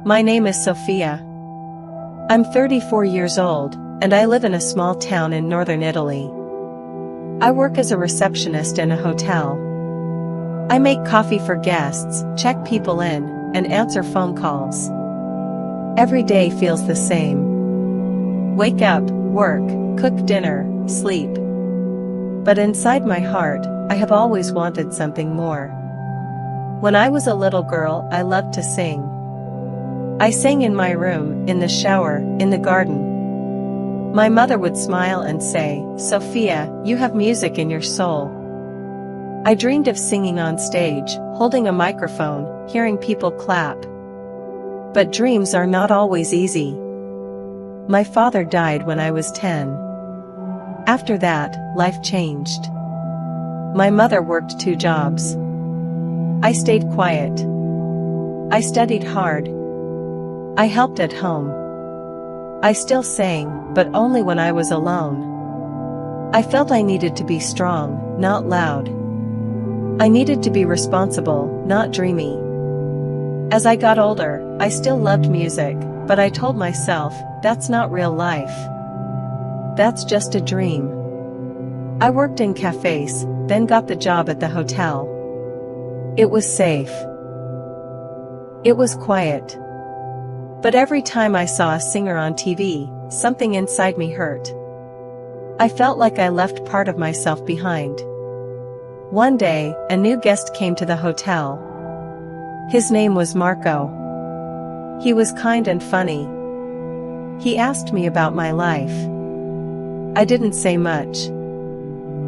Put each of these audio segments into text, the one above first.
My name is Sofia. I'm 34 years old, and I live in a small town in northern Italy. I work as a receptionist in a hotel. I make coffee for guests, check people in, and answer phone calls. Every day feels the same. Wake up, work, cook dinner, sleep. But inside my heart, I have always wanted something more. When I was a little girl, I loved to sing. I sang in my room, in the shower, in the garden. My mother would smile and say, "Sofia, you have music in your soul." I dreamed of singing on stage, holding a microphone, hearing people clap. But dreams are not always easy. My father died when I was 10. After that, life changed. My mother worked 2 jobs. I stayed quiet. I studied hard. I helped at home. I still sang, but only when I was alone. I felt I needed to be strong, not loud. I needed to be responsible, not dreamy. As I got older, I still loved music, but I told myself, that's not real life. That's just a dream. I worked in cafes, then got the job at the hotel. It was safe. It was quiet. But every time I saw a singer on TV, something inside me hurt. I felt like I left part of myself behind. One day, a new guest came to the hotel. His name was Marco. He was kind and funny. He asked me about my life. I didn't say much.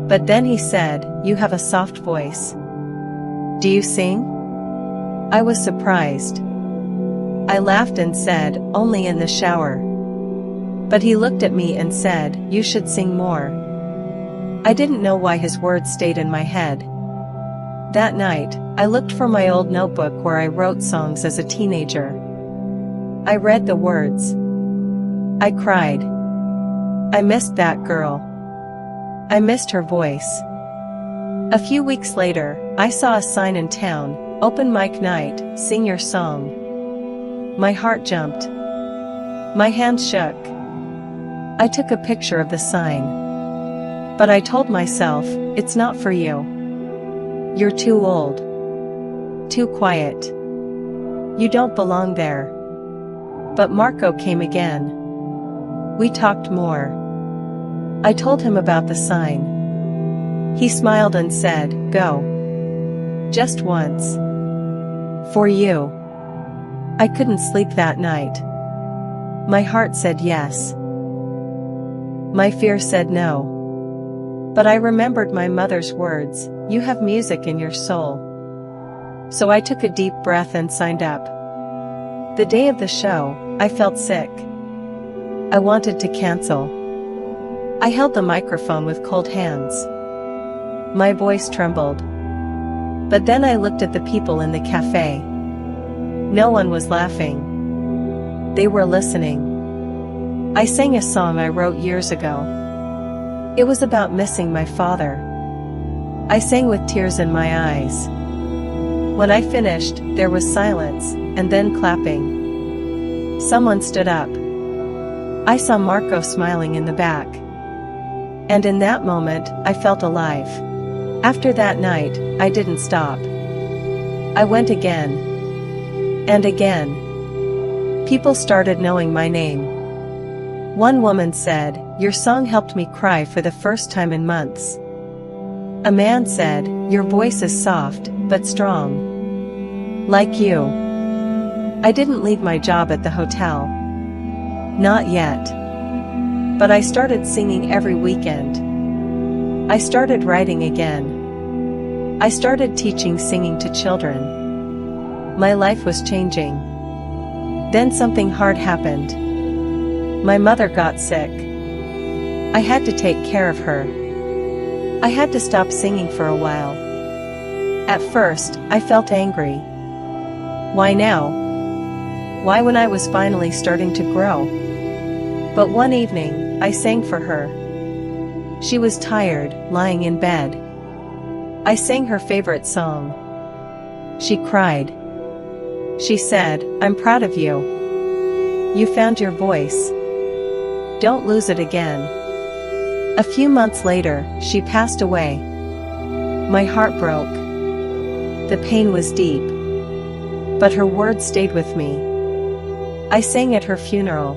But then he said, "You have a soft voice. Do you sing?" I was surprised. I laughed and said, "Only in the shower." But he looked at me and said, "You should sing more." I didn't know why his words stayed in my head. That night, I looked for my old notebook where I wrote songs as a teenager. I read the words. I cried. I missed that girl. I missed her voice. A few weeks later, I saw a sign in town, "Open mic night, sing your song." My heart jumped. My hands shook. I took a picture of the sign. But I told myself, it's not for you. You're too old. Too quiet. You don't belong there. But Marco came again. We talked more. I told him about the sign. He smiled and said, "Go. Just once. For you." I couldn't sleep that night. My heart said yes. My fear said no. But I remembered my mother's words, "You have music in your soul." So I took a deep breath and signed up. The day of the show, I felt sick. I wanted to cancel. I held the microphone with cold hands. My voice trembled. But then I looked at the people in the cafe. No one was laughing. They were listening. I sang a song I wrote years ago. It was about missing my father. I sang with tears in my eyes. When I finished, there was silence, and then clapping. Someone stood up. I saw Marco smiling in the back. And in that moment, I felt alive. After that night, I didn't stop. I went again. And again. People started knowing my name. One woman said, "Your song helped me cry for the first time in months." A man said, "Your voice is soft, but strong. Like you." I didn't leave my job at the hotel. Not yet. But I started singing every weekend. I started writing again. I started teaching singing to children. My life was changing. Then something hard happened. My mother got sick. I had to take care of her. I had to stop singing for a while. At first, I felt angry. Why now? Why when I was finally starting to grow? But one evening, I sang for her. She was tired, lying in bed. I sang her favorite song. She cried. She said, "I'm proud of you. You found your voice. Don't lose it again." A few months later, she passed away. My heart broke. The pain was deep. But her words stayed with me. I sang at her funeral.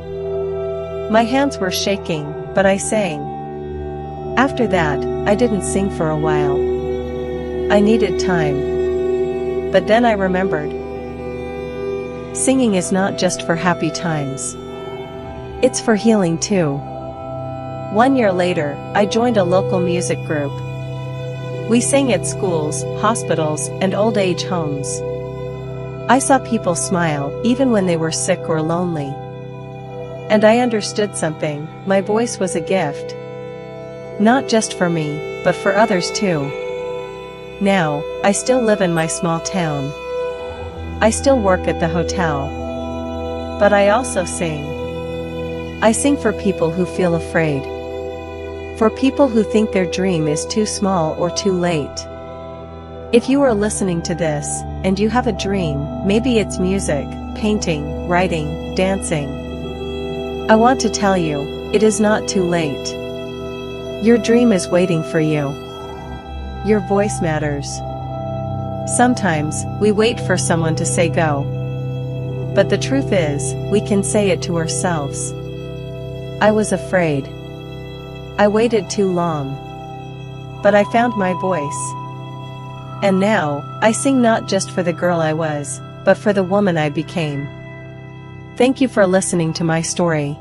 My hands were shaking, but I sang. After that, I didn't sing for a while. I needed time. But then I remembered. Singing is not just for happy times. It's for healing too. 1 year later, I joined a local music group. We sang at schools, hospitals, and old age homes. I saw people smile, even when they were sick or lonely. And I understood something: my voice was a gift. Not just for me, but for others too. Now, I still live in my small town. I still work at the hotel. But I also sing. I sing for people who feel afraid. For people who think their dream is too small or too late. If you are listening to this, and you have a dream, maybe it's music, painting, writing, dancing, I want to tell you, it is not too late. Your dream is waiting for you. Your voice matters. Sometimes, we wait for someone to say go. But the truth is, we can say it to ourselves. I was afraid. I waited too long. But I found my voice. And now, I sing not just for the girl I was, but for the woman I became. Thank you for listening to my story.